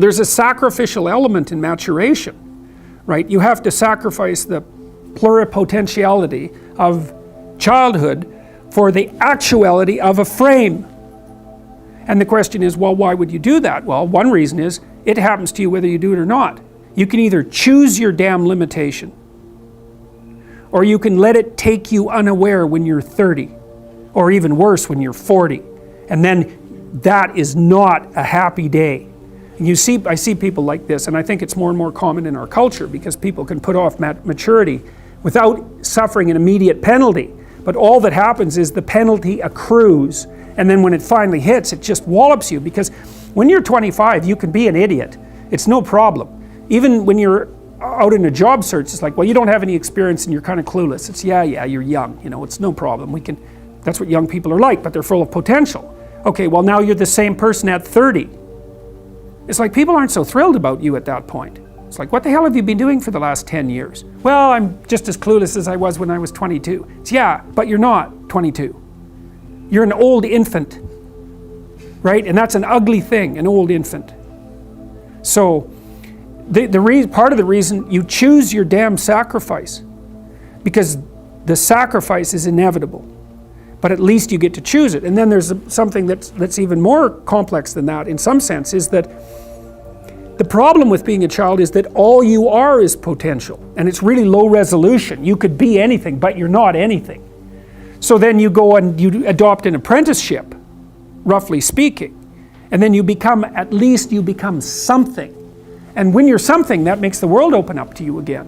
There's a sacrificial element in maturation, right? You have to sacrifice the pluripotentiality of childhood for the actuality of a frame. And the question is, well, why would you do that? Well, one reason is it happens to you whether you do it or not. You can either choose your damn limitation, or you can let it take you unaware when you're 30, or even worse, when you're 40. And then that is not a happy day. And I see people like this, and I think it's more and more common in our culture because people can put off maturity without suffering an immediate penalty. But all that happens is the penalty accrues, and then when it finally hits, it just wallops you, because when you're 25, you can be an idiot. It's no problem. Even when you're out in a job search, it's like, well, you don't have any experience and you're kind of clueless. It's, yeah, you're young, it's no problem. That's what young people are like, but they're full of potential. Okay, well, now you're the same person at 30. It's like people aren't so thrilled about you at that point. It's like, what the hell have you been doing for the last 10 years? Well, I'm just as clueless as I was when I was 22. It's, yeah, but you're not 22. You're an old infant, right? And that's an ugly thing, an old infant. So, part of the reason you choose your damn sacrifice, because the sacrifice is inevitable, but at least you get to choose it. And then there's something that's even more complex than that in some sense, is that the problem with being a child is that all you are is potential, and it's really low resolution. You could be anything, but you're not anything. So then you go and you adopt an apprenticeship, roughly speaking, and then you become something. And when you're something, that makes the world open up to you again.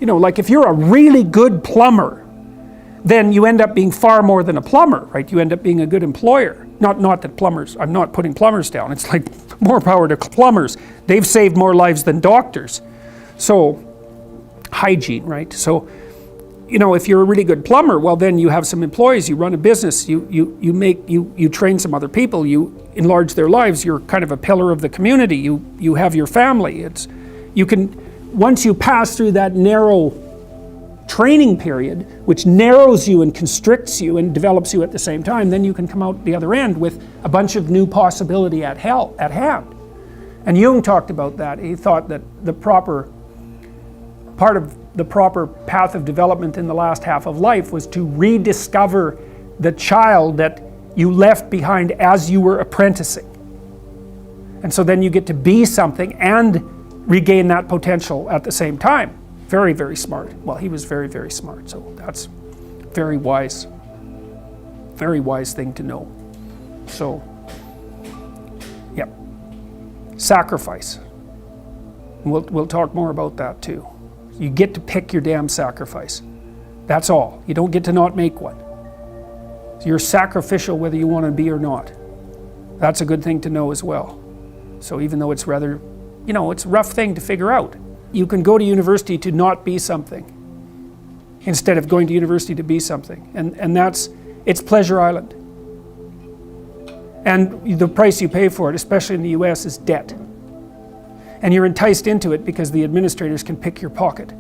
Like if you're a really good plumber, then you end up being far more than a plumber, right? You end up being a good employer. Not that plumbers, I'm not putting plumbers down. It's like more power to plumbers. They've saved more lives than doctors. So, hygiene, right? So, if you're a really good plumber, well, then you have some employees, you run a business, you train some other people, you enlarge their lives, you're kind of a pillar of the community, you have your family. Once you pass through that narrow training period, which narrows you and constricts you and develops you at the same time, then you can come out the other end with a bunch of new possibility at hand. And Jung talked about that. He thought that part of the proper path of development in the last half of life was to rediscover the child that you left behind as you were apprenticing. And so then you get to be something and regain that potential at the same time. Very, very smart. Well, he was very, very smart, so that's very wise thing to know. So, yep. Sacrifice. We'll talk more about that too. You get to pick your damn sacrifice. That's all. You don't get to not make one. You're sacrificial whether you want to be or not. That's a good thing to know as well. So even though it's rather, it's a rough thing to figure out. You can go to university to not be something instead of going to university to be something. And it's Pleasure Island. And the price you pay for it, especially in the US, is debt. And you're enticed into it because the administrators can pick your pocket.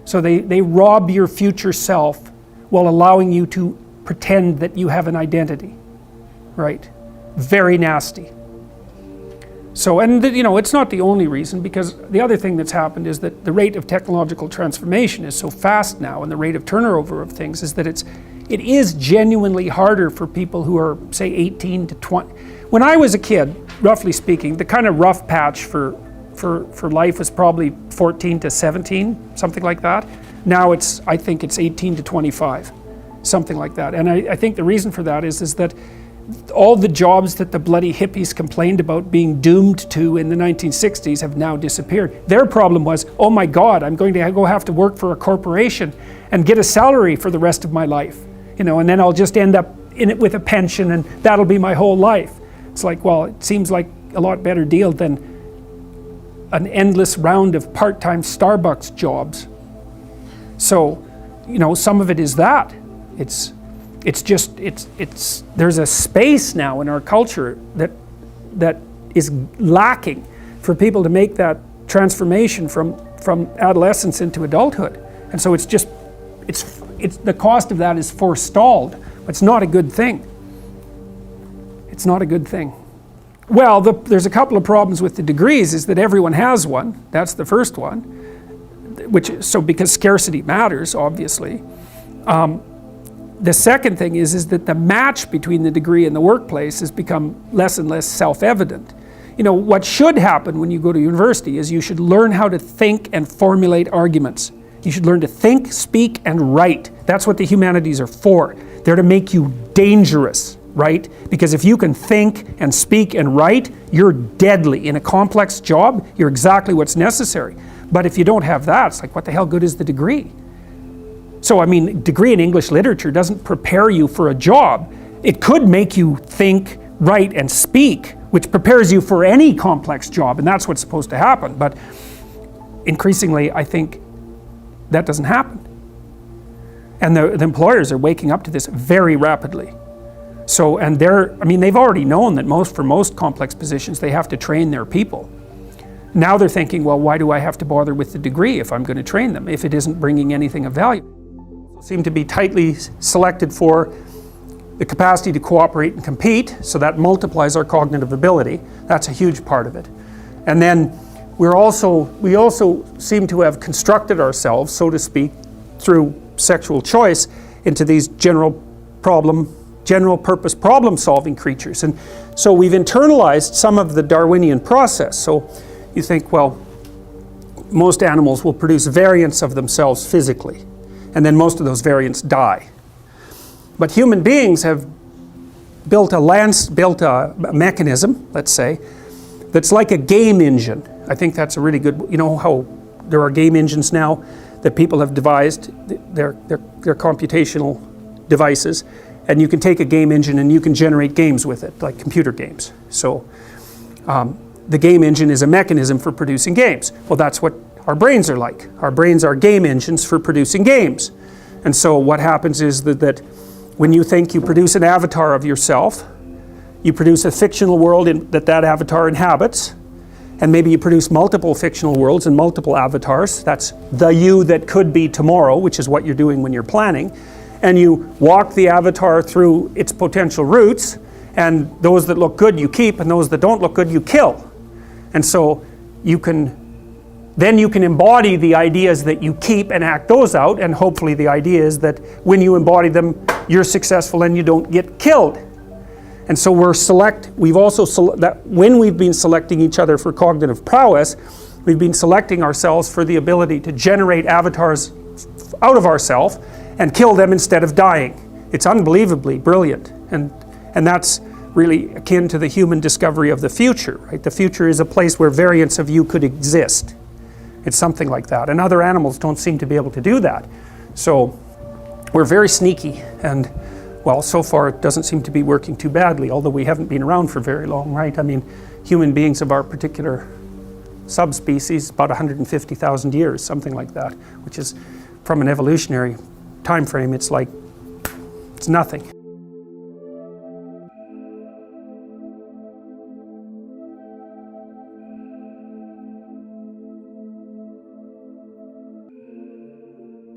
So they rob your future self while allowing you to pretend that you have an identity. Right? Very nasty. So, and it's not the only reason, because the other thing that's happened is that the rate of technological transformation is so fast now, and the rate of turnover of things is that it is genuinely harder for people who are, say, 18 to 20. When I was a kid, roughly speaking, the kind of rough patch for life was probably 14 to 17, something like that. Now I think it's 18 to 25, something like that. And I think the reason for that is that all the jobs that the bloody hippies complained about being doomed to in the 1960s have now disappeared. Their problem was, oh my God, I'm going to have to work for a corporation and get a salary for the rest of my life, and then I'll just end up in it with a pension and that'll be my whole life. It's like, well, it seems like a lot better deal than an endless round of part-time Starbucks jobs. So, some of it is that. There's a space now in our culture that is lacking for people to make that transformation from adolescence into adulthood. And so it's the cost of that is forestalled. It's not a good thing. It's not a good thing. Well, there's a couple of problems with the degrees, is that everyone has one. That's the first one. Because scarcity matters, obviously. The second thing is that the match between the degree and the workplace has become less and less self-evident. You know, what should happen when you go to university is you should learn how to think and formulate arguments. You should learn to think, speak, and write. That's what the humanities are for. They're to make you dangerous, right? Because if you can think and speak and write, you're deadly. In a complex job, you're exactly what's necessary. But if you don't have that, it's like, what the hell good is the degree? So, I mean, degree in English literature doesn't prepare you for a job. It could make you think, write, and speak, which prepares you for any complex job, and that's what's supposed to happen. But increasingly, I think that doesn't happen. And the employers are waking up to this very rapidly. So, and they've already known that for most complex positions, they have to train their people. Now they're thinking, well, why do I have to bother with the degree if I'm going to train them, if it isn't bringing anything of value? Seem to be tightly selected for the capacity to cooperate and compete, so that multiplies our cognitive ability. That's a huge part of it. And then we also seem to have constructed ourselves, so to speak, through sexual choice into these general purpose problem solving creatures. And so we've internalized some of the Darwinian process. So you think, well, most animals will produce variants of themselves physically, and then most of those variants die. But human beings have built a mechanism, let's say, that's like a game engine. I think that's a really good, you know how there are game engines now that people have devised, they're computational devices, and you can take a game engine and you can generate games with it, like computer games. So the game engine is a mechanism for producing games. Well, that's what our brains are like. Our brains are game engines for producing games. And so what happens is that when you think, you produce an avatar of yourself, you produce a fictional world that avatar inhabits, and maybe you produce multiple fictional worlds and multiple avatars. That's the you that could be tomorrow, which is what you're doing when you're planning. And you walk the avatar through its potential routes, and those that look good you keep, and those that don't look good you kill. And so then you can embody the ideas that you keep and act those out, and hopefully the idea is that when you embody them, you're successful and you don't get killed. And so when we've been selecting each other for cognitive prowess, we've been selecting ourselves for the ability to generate avatars out of ourselves and kill them instead of dying. It's unbelievably brilliant, and that's really akin to the human discovery of the future, right? The future is a place where variants of you could exist. It's something like that. And other animals don't seem to be able to do that. So we're very sneaky, and well, so far it doesn't seem to be working too badly, although we haven't been around for very long, right? I mean, human beings of our particular subspecies, about 150,000 years, something like that, which is, from an evolutionary time frame, it's nothing.